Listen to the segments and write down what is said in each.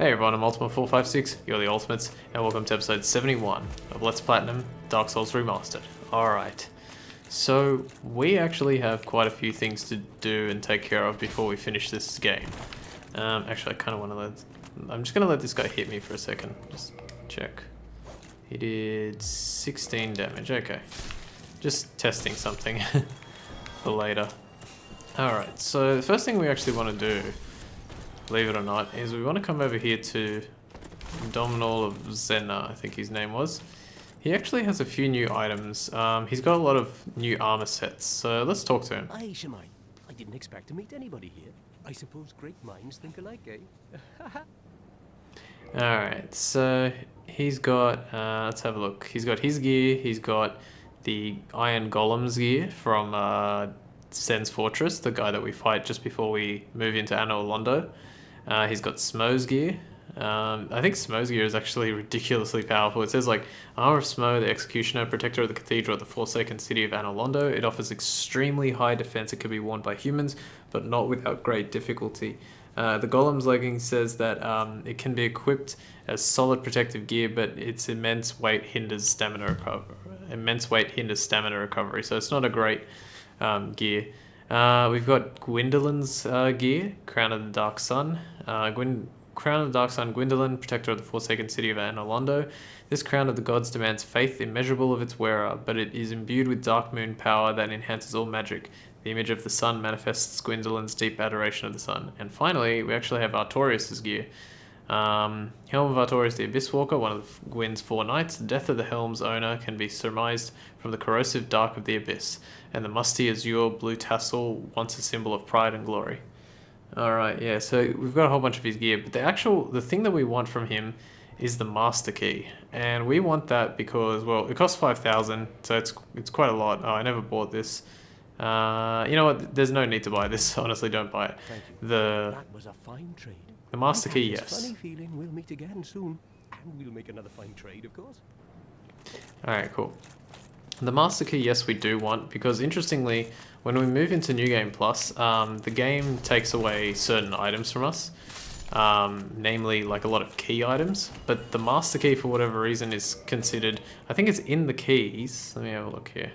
Hey everyone, I'm Ultimate456, you're the Ultimates, and welcome to episode 71 of Let's Platinum Dark Souls Remastered. Alright, so we actually have quite a few things to do and take care of before we finish this game. Actually I kind of want to I'm just going to let this guy hit me for a second, just check. He did 16 damage, okay. Just testing something for later. Alright, so the first thing we actually want to do, believe it or not, is we want to come over here to Dominal of Zena, I think his name was. He actually has a few new items. He's got a lot of new armor sets, so let's talk to him. Hi, Shemai. I didn't expect to meet anybody here. I suppose great minds think alike, eh? Alright, so he's got, let's have a look. He's got his gear, he's got the Iron Golem's gear from Sen's Fortress, the guy that we fight just before we move into Anno Londo. He's got Smo's gear. I think Smo's gear is actually ridiculously powerful. It says like, Armor of Smo, the Executioner, Protector of the Cathedral at the Forsaken City of Anno Londo. It offers extremely high defense. It can be worn by humans, but not without great difficulty. The Golem's legging says that it can be equipped as solid protective gear, but its immense weight hinders stamina recovery. So it's not a great gear. We've got Gwendolyn's gear, Crown of the Dark Sun. Crown of the Dark Sun, Gwendolyn, Protector of the Forsaken City of Anno Londo. This Crown of the Gods demands faith immeasurable of its wearer, but it is imbued with Dark Moon power that enhances all magic. The image of the sun manifests Gwendolyn's deep adoration of the sun. And finally, we actually have Artorias' gear. Helm of Artorias the Abyss Walker, one of Gwyn's 4 knights. The death of the helm's owner can be surmised from the corrosive dark of the abyss, and the musty azure blue tassel, once a symbol of pride and glory. Alright, yeah, so we've got a whole bunch of his gear, but the thing that we want from him is the Master Key. And we want that because, well, it costs 5,000, so it's quite a lot. Oh, I never bought this. You know what, there's no need to buy this, honestly, don't buy it. Thank you. That was a fine trade. The Master Key, This yes. funny feeling we'll meet again soon, and we'll make another fine trade, of course. Alright, cool. The Master Key, yes, we do want, because interestingly, when we move into New Game Plus, the game takes away certain items from us, namely like a lot of key items, but the Master Key, for whatever reason, is considered, I think it's in the keys. Let me have a look here.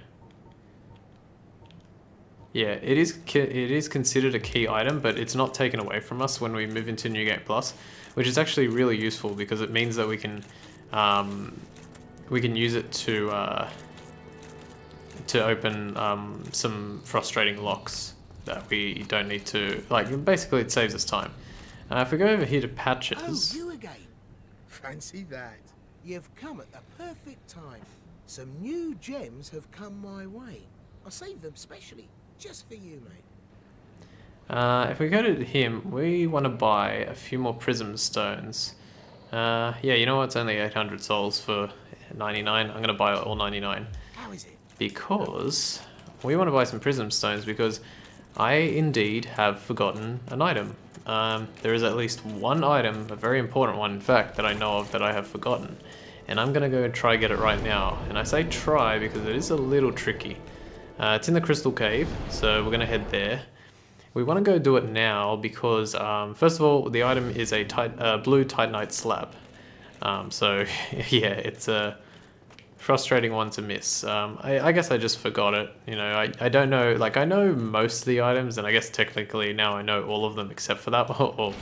Yeah, it is considered a key item, but it's not taken away from us when we move into New Game Plus, which is actually really useful because it means that we can use it to open some frustrating locks that we don't need to, like, basically it saves us time. If we go over here to patches. Oh, you again. Fancy that. You've come at the perfect time. Some new gems have come my way. I saved them specially, just for you, mate. If we go to him, we want to buy a few more prism stones. Yeah, you know what? It's only 800 souls for 99. I'm going to buy all 99. How is it? Because we want to buy some prism stones because I indeed have forgotten an item. There is at least one item, a very important one in fact, that I know of that I have forgotten. And I'm going to go and try get it right now. And I say try because it is a little tricky. It's in the Crystal Cave, so we're going to head there. We want to go do it now because, first of all, the item is a Blue Titanite Slab. So, yeah, it's a frustrating one to miss. I guess I just forgot it. You know, I don't know, like, I know most of the items, and I guess technically now I know all of them except for that, or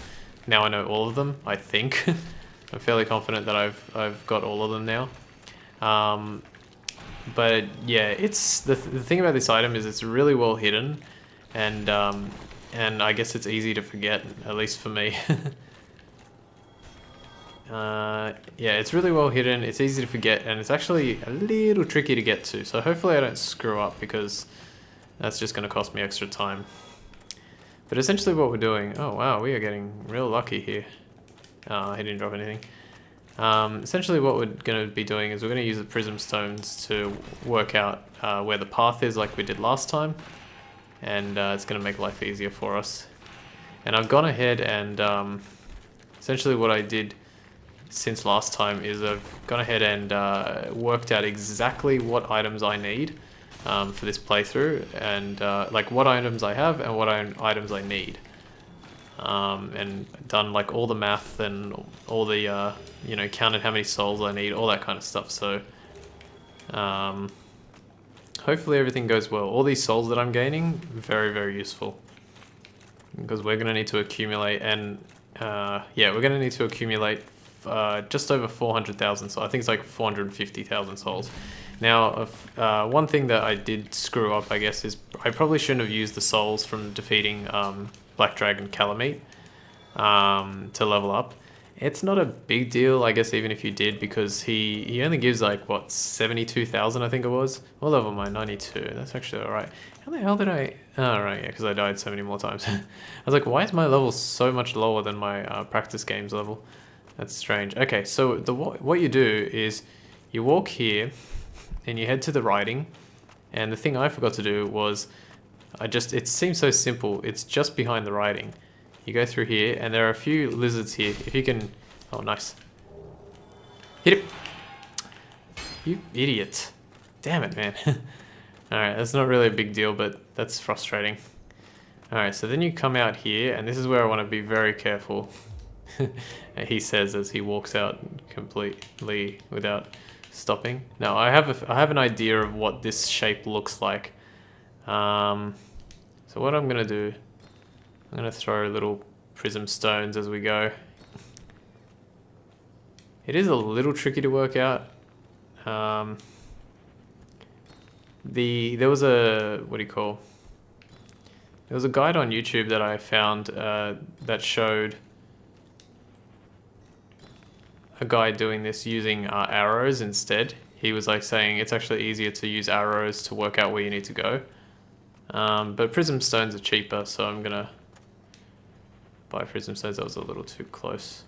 now I know all of them, I think. I'm fairly confident that I've got all of them now. But yeah, it's the thing about this item is it's really well hidden, and I guess it's easy to forget, at least for me. Yeah, it's really well hidden, it's easy to forget, and it's actually a little tricky to get to, so hopefully I don't screw up because that's just going to cost me extra time. But essentially what we're doing, oh wow, we are getting real lucky here. He didn't drop anything. Essentially what we're going to be doing is we're going to use the prism stones to work out where the path is like we did last time, and it's going to make life easier for us. And I've gone ahead and essentially what I did since last time is I've gone ahead and worked out exactly what items I need for this playthrough, and like what items I have and what items I need. and done like all the math and all the you know, counted how many souls I need, all that kind of stuff. So hopefully everything goes well. All these souls that I'm gaining, very, very useful, because we're going to need to accumulate, and yeah, we're going to need to accumulate just over 400,000. So I think it's like 450,000 souls. Now, one thing that I did screw up, I guess, is I probably shouldn't have used the souls from defeating Black Dragon Calamite to level up. It's not a big deal, I guess, even if you did, because he only gives like, what, 72,000 I think it was? What level am I? 92. That's actually alright. How the hell did I... Oh, right, yeah, because I died so many more times. I was like, why is my level so much lower than my practice games level? That's strange. Okay, so what you do is you walk here and you head to the writing, and the thing I forgot to do was it seems so simple. It's just behind the writing. You go through here, and there are a few lizards here. If you can... Oh, nice. Hit it! You idiot. Damn it, man. Alright, that's not really a big deal, but that's frustrating. Alright, so then you come out here, and this is where I want to be very careful. He says as he walks out completely without stopping. Now, I have an idea of what this shape looks like. So what I'm going to do... I'm going to throw little prism stones as we go. It is a little tricky to work out. There was a, what do you call? There was a guide on YouTube that I found that showed a guy doing this using arrows instead. He was like saying it's actually easier to use arrows to work out where you need to go. But prism stones are cheaper, so I'm going to buy prism stones. That was a little too close.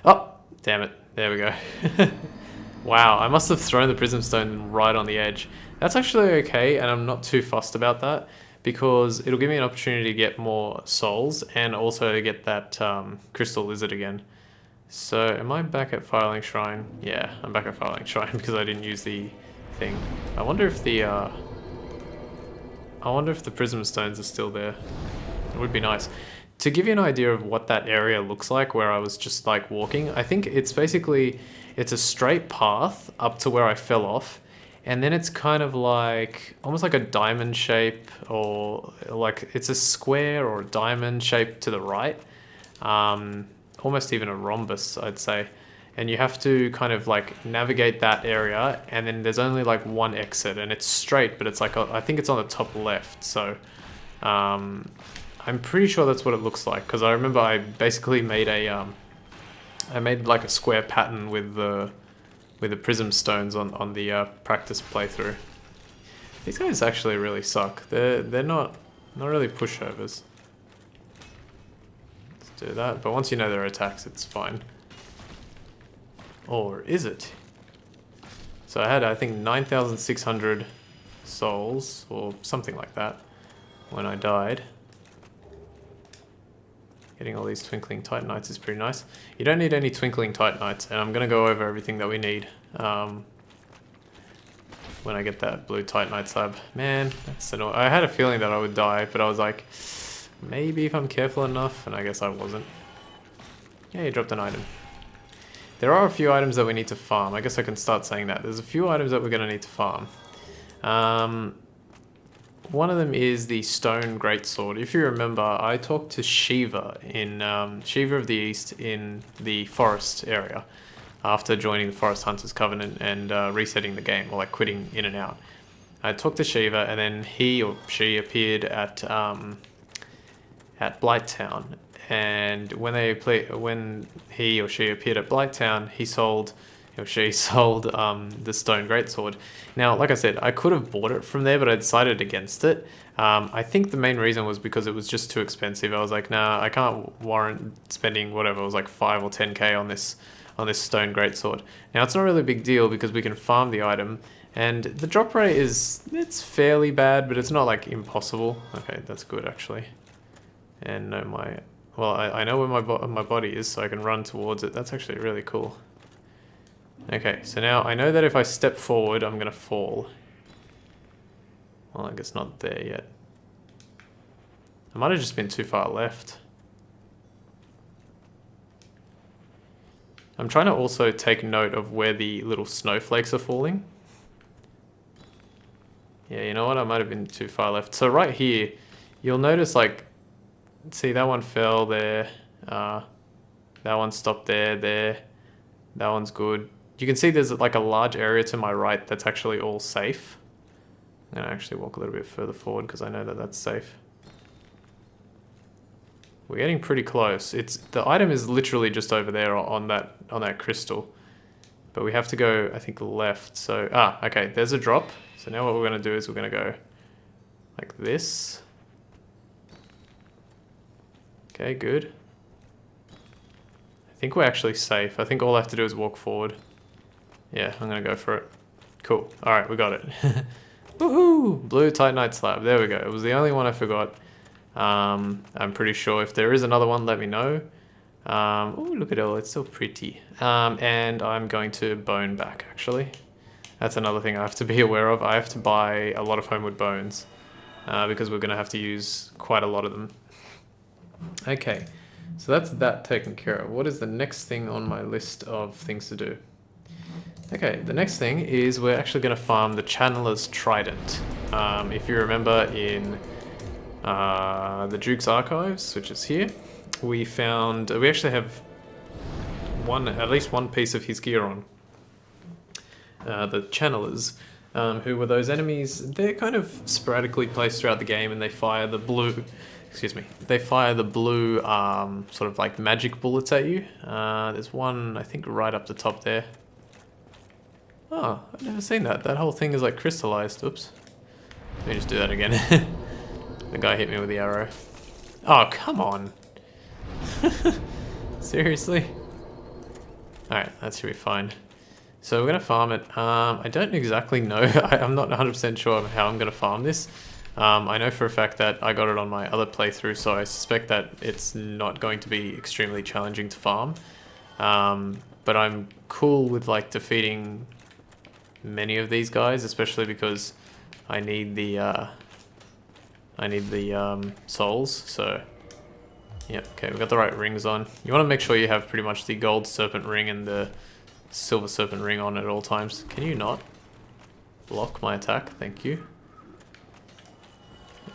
Oh, damn it. There we go. Wow, I must have thrown the prism stone right on the edge. That's actually okay, and I'm not too fussed about that, because it'll give me an opportunity to get more souls and also to get that crystal lizard again. So, am I back at Firelink Shrine? Yeah, I'm back at Firelink Shrine because I didn't use the thing. I wonder if the prism stones are still there. It would be nice. To give you an idea of what that area looks like where I was just like walking, I think it's basically, it's a straight path up to where I fell off, and then it's kind of like, almost like a diamond shape, or like it's a square or a diamond shape to the right, almost even a rhombus, I'd say. And you have to kind of like navigate that area, and then there's only like one exit, and it's straight, but it's like, I think it's on the top left, so I'm pretty sure that's what it looks like, because I remember I basically made I made like a square pattern with the prism stones on the practice playthrough. These guys actually really suck. They're not really pushovers. Let's do that, but once you know their attacks, it's fine. Or is it? So I had, I think, 9,600 souls, or something like that, when I died. Getting all these twinkling titanites is pretty nice. You don't need any twinkling titanites, and I'm going to go over everything that we need when I get that blue titanite slab. Man, that's annoying. I had a feeling that I would die, but I was like, maybe if I'm careful enough, and I guess I wasn't. Yeah, you dropped an item. There are a few items that we need to farm. I guess I can start saying that. There's a few items that we're going to need to farm. One of them is the stone greatsword. If you remember, I talked to Shiva in Shiva of the East in the forest area after joining the Forest Hunters Covenant and resetting the game, or like quitting in and out. I talked to Shiva, and then he or she appeared at Blighttown. And when he or she appeared at Blighttown, she sold the stone greatsword. Now, like I said, I could have bought it from there, but I decided against it. I think the main reason was because it was just too expensive. I was like, nah, I can't warrant spending whatever, it was like 5 or 10k on this stone greatsword. Now, it's not really a big deal because we can farm the item, and the drop rate it's fairly bad, but it's not like impossible. Okay, that's good actually. And I know where my body is, so I can run towards it. That's actually really cool. Okay, so now I know that if I step forward, I'm going to fall. Well, I guess not there yet. I might have just been too far left. I'm trying to also take note of where the little snowflakes are falling. Yeah, you know what? I might have been too far left. So right here, you'll notice like, see that one fell there. That one stopped there. That one's good. You can see there's like a large area to my right that's actually all safe. I'm gonna actually walk a little bit further forward because I know that that's safe. We're getting pretty close. The item is literally just over there on that crystal. But we have to go, I think, left. So, okay, there's a drop. So now what we're gonna do is we're gonna go like this. Okay, good. I think we're actually safe. I think all I have to do is walk forward. Yeah, I'm gonna go for it. Cool. Alright, we got it. Woohoo! Blue Titanite Slab. There we go. It was the only one I forgot. I'm pretty sure if there is another one, let me know. Oh, look at it all. It's so pretty. And I'm going to bone back, actually. That's another thing I have to be aware of. I have to buy a lot of homeward bones because we're going to have to use quite a lot of them. Okay, so that's that taken care of. What is the next thing on my list of things to do? Okay, the next thing is we're actually going to farm the Channeler's Trident. If you remember in the Duke's Archives, which is here, we actually have at least one piece of his gear on. The Channelers, who were those enemies. They're kind of sporadically placed throughout the game, and they fire the blue, sort of like magic bullets at you. There's one, I think, right up the top there. Oh, I've never seen that. That whole thing is like crystallized. Oops. Let me just do that again. The guy hit me with the arrow. Oh, come on. Seriously? Alright, that should be fine. So we're going to farm it. I don't exactly know. I'm not 100% sure of how I'm going to farm this. I know for a fact that I got it on my other playthrough, so I suspect that it's not going to be extremely challenging to farm. But I'm cool with like defeating many of these guys, especially because I need the souls. So yeah, okay, we've got the right rings on. You want to make sure you have pretty much the gold serpent ring and the silver serpent ring on at all times. Can you not block my attack? Thank you.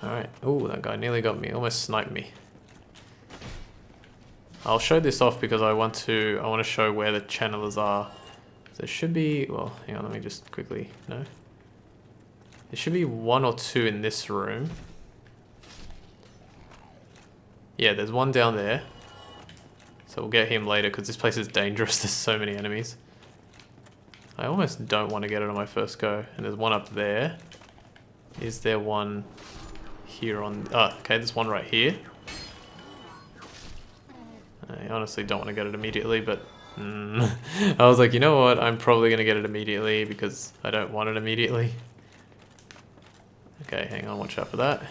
Alright. Oh, that guy nearly got me. Almost sniped me. I'll show this off because I want to show where the channelers are. There should be, well, hang on, let me just quickly, no. There should be one or two in this room. Yeah, there's one down there. So we'll get him later because this place is dangerous. There's so many enemies. I almost don't want to get it on my first go. And there's one up there. Is there one here on... Oh, okay, there's one right here. I honestly don't want to get it immediately, but... I was like, you know what? I'm probably going to get it immediately because I don't want it immediately. Okay, hang on, watch out for that.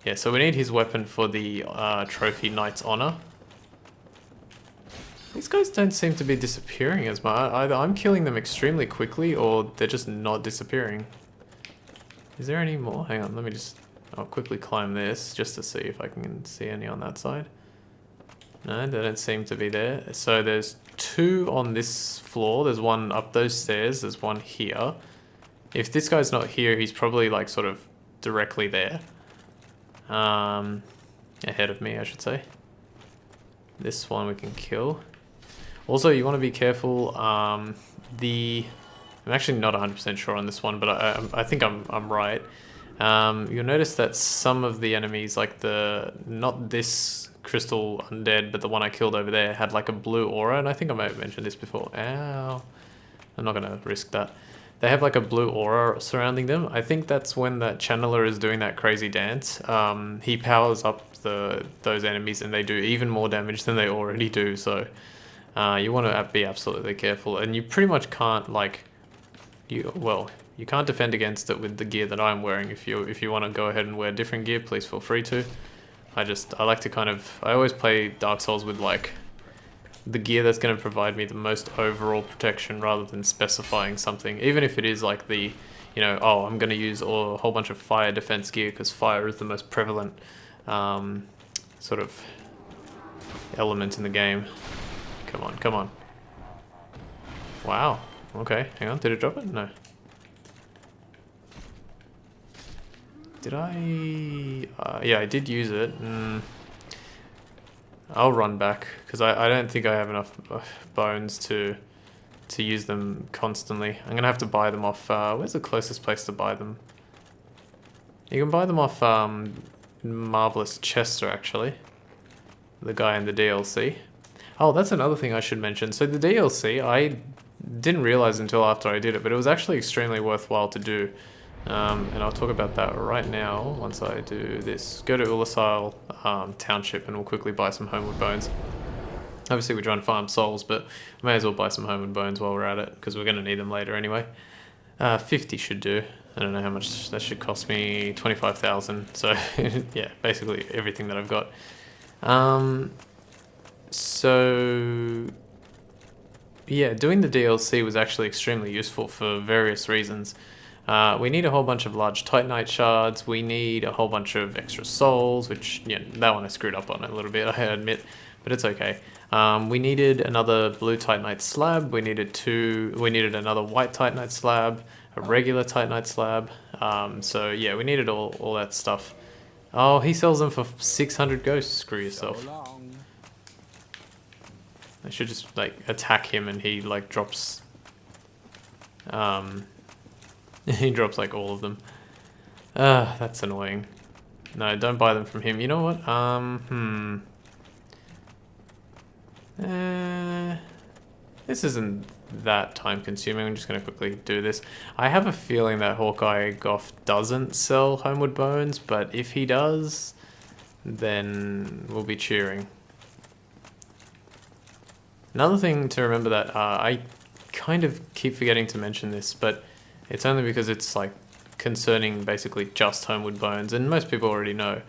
Yeah, so we need his weapon for the Trophy Knight's Honor. These guys don't seem to be disappearing as much. Either I'm killing them extremely quickly or they're just not disappearing. Is there any more? Hang on, I'll quickly climb this just to see if I can see any on that side. No, they don't seem to be there. So there's two on this floor. There's one up those stairs. There's one here. If this guy's not here, he's probably like sort of directly there. Ahead of me, I should say. This one we can kill. Also, you want to be careful. I'm actually not 100% sure on this one, but I think I'm right. You'll notice that some of the enemies, like not this crystal undead, but the one I killed over there, had like a blue aura, and I think I might have mentioned this before. Ow. I'm not going to risk that. They have like a blue aura surrounding them. I think that's when that channeler is doing that crazy dance. He powers up those enemies and they do even more damage than they already do. So you want to be absolutely careful. And you pretty much can't you can't defend against it with the gear that I'm wearing. If you want to go ahead and wear different gear, please feel free to. I like to I always play Dark Souls with like the gear that's going to provide me the most overall protection rather than specifying something, even if it is like I'm going to use a whole bunch of fire defense gear because fire is the most prevalent sort of element in the game. Come on, come on. Wow. Okay, hang on. Did it drop it? No. Did I... yeah, I did use it. I'll run back, because I don't think I have enough bones to use them constantly. I'm going to have to buy them off... where's the closest place to buy them? You can buy them off Marvelous Chester, actually. The guy in the DLC. Oh, that's another thing I should mention. So the DLC, I didn't realize until after I did it, but it was actually extremely worthwhile to do. And I'll talk about that right now once I do this. Go to Ulasile Township and we'll quickly buy some Homeward Bones. Obviously we're trying to farm souls, but we may as well buy some Homeward Bones while we're at it, because we're going to need them later anyway. 50 should do. I don't know how much that should cost me. 25,000. So yeah, basically everything that I've got. So yeah, doing the DLC was actually extremely useful for various reasons. We need a whole bunch of large Titanite shards. We need a whole bunch of extra souls, which, yeah, that one I screwed up on a little bit, I admit, but it's okay. We needed another Blue Titanite Slab. We needed another White Titanite Slab, a regular Titanite Slab. So yeah, we needed all that stuff. Oh, he sells them for 600 ghosts. Screw yourself. I should just like attack him and he like drops he drops like all of them. That's annoying. No, don't buy them from him. You know what? This isn't that time consuming. I'm just gonna quickly do this. I have a feeling that Hawkeye Goff doesn't sell Homeward Bones, but if he does, then we'll be cheering. Another thing to remember that I kind of keep forgetting to mention this, but it's only because it's like concerning basically just Homeward Bones, and most people already know.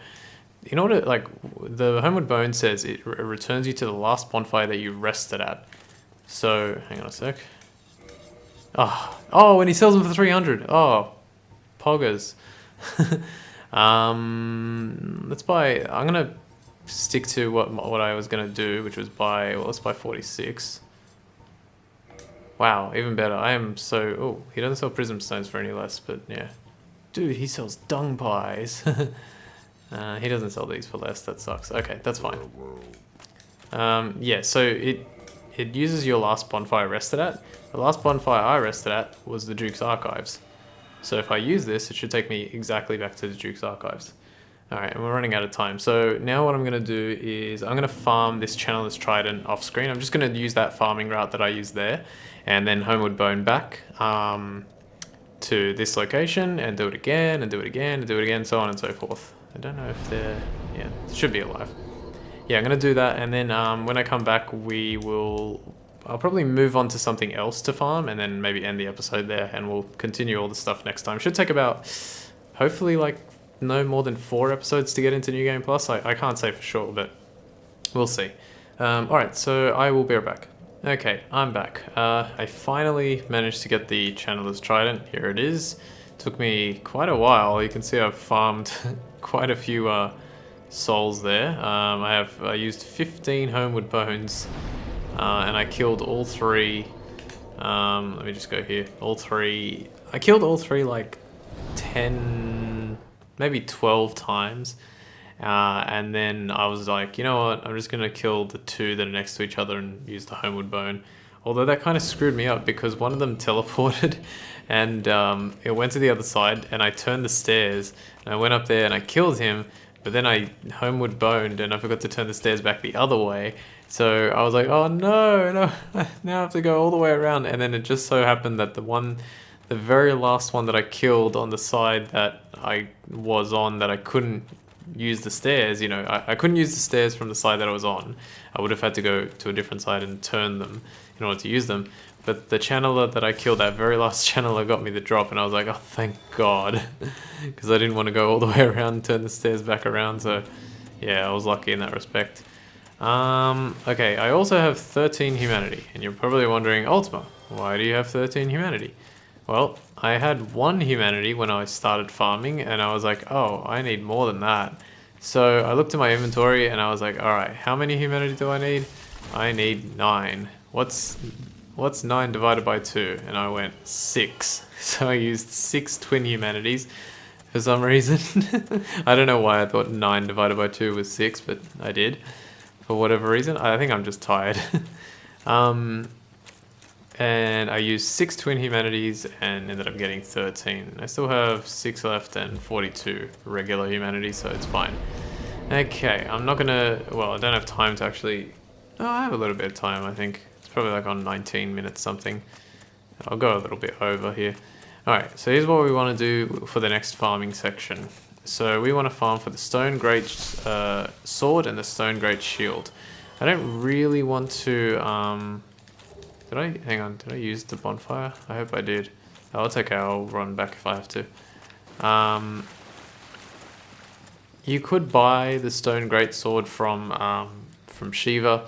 In order, like, the Homeward Bone says it returns you to the last bonfire that you rested at. So, hang on a sec. Oh, and he sells them for 300. Oh, poggers. Let's buy, I'm gonna stick to what I was gonna do, which was buy, well, let's buy 46. Wow, even better. I am so... Oh, he doesn't sell prism stones for any less, but yeah. Dude, he sells dung pies. He doesn't sell these for less. That sucks. Okay, that's fine. Yeah, so it uses your last bonfire rested at. The last bonfire I rested at was the Duke's Archives. So if I use this, it should take me exactly back to the Duke's Archives. Alright, and we're running out of time. So now what I'm going to do is I'm going to farm this Channeler's Trident off screen. I'm just going to use that farming route that I used there. And then Homeward Bone back to this location and do it again and do it again and do it again, so on and so forth. I don't know if they're... yeah, it should be alive. Yeah, I'm going to do that, and then when I come back I'll probably move on to something else to farm and then maybe end the episode there, and we'll continue all the stuff next time. Should take about, hopefully, like, no more than 4 episodes to get into New Game Plus. I can't say for sure, but we'll see. Alright, so I will be right back. Okay, I'm back. I finally managed to get the Channeler's Trident. Here it is. Took me quite a while. You can see I've farmed quite a few souls there. I used 15 Homeward Bones, and I killed all 3. Let me just go here. All 3. I killed all 3 like 10, maybe 12 times. And then I was like, you know what, I'm just going to kill the 2 that are next to each other and use the Homeward Bone. Although that kind of screwed me up because one of them teleported and it went to the other side, and I turned the stairs and I went up there and I killed him, but then I Homeward Boned and I forgot to turn the stairs back the other way. So I was like, oh no, now I have to go all the way around. And then it just so happened that the very last one that I killed on the side that I was on, that I couldn't use the stairs, you know, I couldn't use the stairs from the side that I was on. I would have had to go to a different side and turn them in order to use them. But the channeler that I killed, that very last channeler, got me the drop, and I was like, oh, thank God, because I didn't want to go all the way around and turn the stairs back around. So yeah, I was lucky in that respect. Okay, I also have 13 humanity, and you're probably wondering, Ultima, why do you have 13 humanity? Well, I had 1 humanity when I started farming, and I was like, oh, I need more than that. So I looked at my inventory and I was like, all right, how many humanity do I need? 13 humanity. I need 9. What's 9 divided by 2? And I went 6. So I used 6 twin humanities for some reason. I don't know why I thought 9 divided by 2 was 6, but I did. For whatever reason. I think I'm just tired. And I used 6 twin humanities and ended up getting 13. I still have 6 left and 42 regular humanities, so it's fine. Okay, I'm not gonna... Well, I don't have time to actually... Oh, I have a little bit of time, I think. It's probably like on 19 minutes something. I'll go a little bit over here. Alright, so here's what we want to do for the next farming section. So we want to farm for the stone great sword and the stone great shield. I don't really want to... Hang on, did I use the bonfire? I hope I did. Oh, it's okay, I'll run back if I have to. You could buy the stone greatsword from Shiva,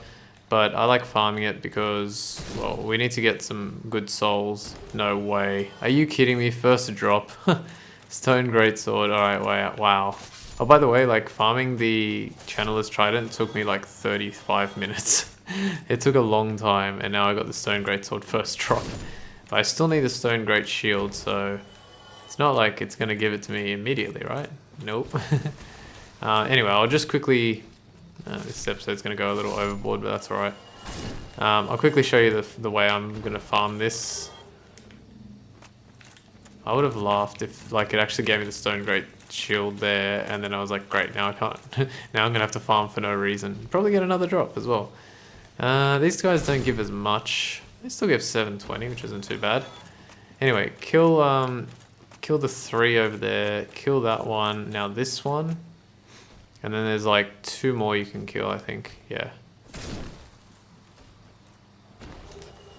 but I like farming it because, well, we need to get some good souls. No way. Are you kidding me? First drop. Stone greatsword, alright, wow. Oh, by the way, like, farming the Channeler's Trident took me like 35 minutes. It took a long time, and now I got the Stone Greatsword first drop. But I still need the Stone Great Shield, so it's not like it's going to give it to me immediately, right? Nope. Anyway, I'll just quickly... this episode's going to go a little overboard, but that's alright. I'll quickly show you the way I'm going to farm this. I would have laughed if like it actually gave me the Stone Great Shield there, and then I was like, great, now I can't. Now I'm going to have to farm for no reason. Probably get another drop as well. These guys don't give as much. They still give 720, which isn't too bad. Anyway, kill the 3 over there. Kill that one. Now this one. And then there's like 2 more you can kill, I think. Yeah.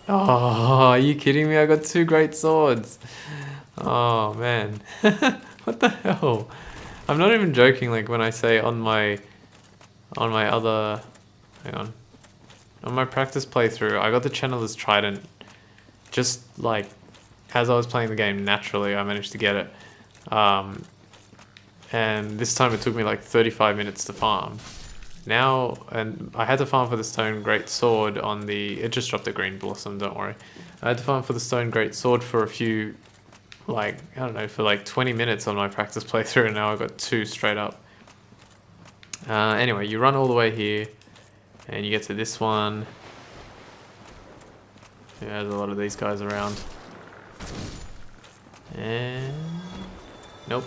Oh, are you kidding me? I got 2 great swords. Oh, man. What the hell? I'm not even joking, like when I say on my other... Hang on. On my practice playthrough, I got the Channeler's Trident just like as I was playing the game naturally. I managed to get it. And this time it took me like 35 minutes to farm. Now, and I had to farm for the Stone Great Sword on the... It just dropped a green blossom, don't worry. I had to farm for the Stone Great Sword for a few, like, I don't know, for like 20 minutes on my practice playthrough, and now I got 2 straight up. Anyway, you run all the way here. And you get to this one. Yeah, there's a lot of these guys around. And... Nope.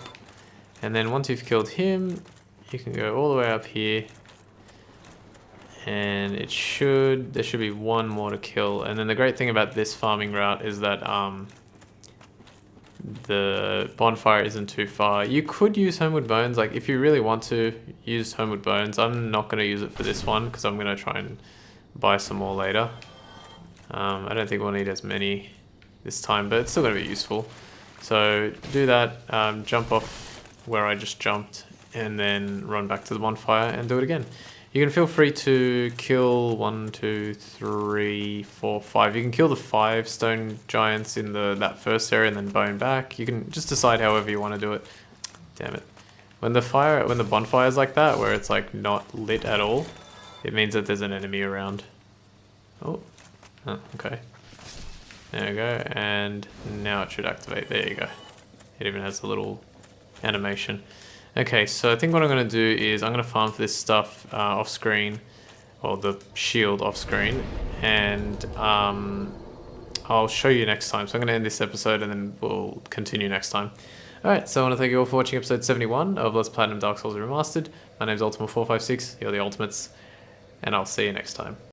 And then once you've killed him, you can go all the way up here. And there should be 1 more to kill. And then the great thing about this farming route is that the bonfire isn't too far. You could use Homeward Bones, like if you really want to use Homeward Bones. I'm not going to use it for this one because I'm going to try and buy some more later. I don't think we'll need as many this time, but it's still going to be useful. So do that, jump off where I just jumped, and then run back to the bonfire and do it again. You can feel free to kill 1, 2, 3, 4, 5. You can kill the 5 stone giants in that first area and then bone back. You can just decide however you want to do it. Damn it. When the bonfire is like that, where it's like not lit at all, it means that there's an enemy around. Oh, okay. There we go, and now it should activate. There you go. It even has a little animation. Okay, so I think what I'm going to do is I'm going to farm for this stuff off screen, or the shield off screen, and I'll show you next time. So I'm going to end this episode and then we'll continue next time. Alright, so I want to thank you all for watching episode 71 of Let's Platinum Dark Souls Remastered. My name's Ultima456, you're the Ultimates, and I'll see you next time.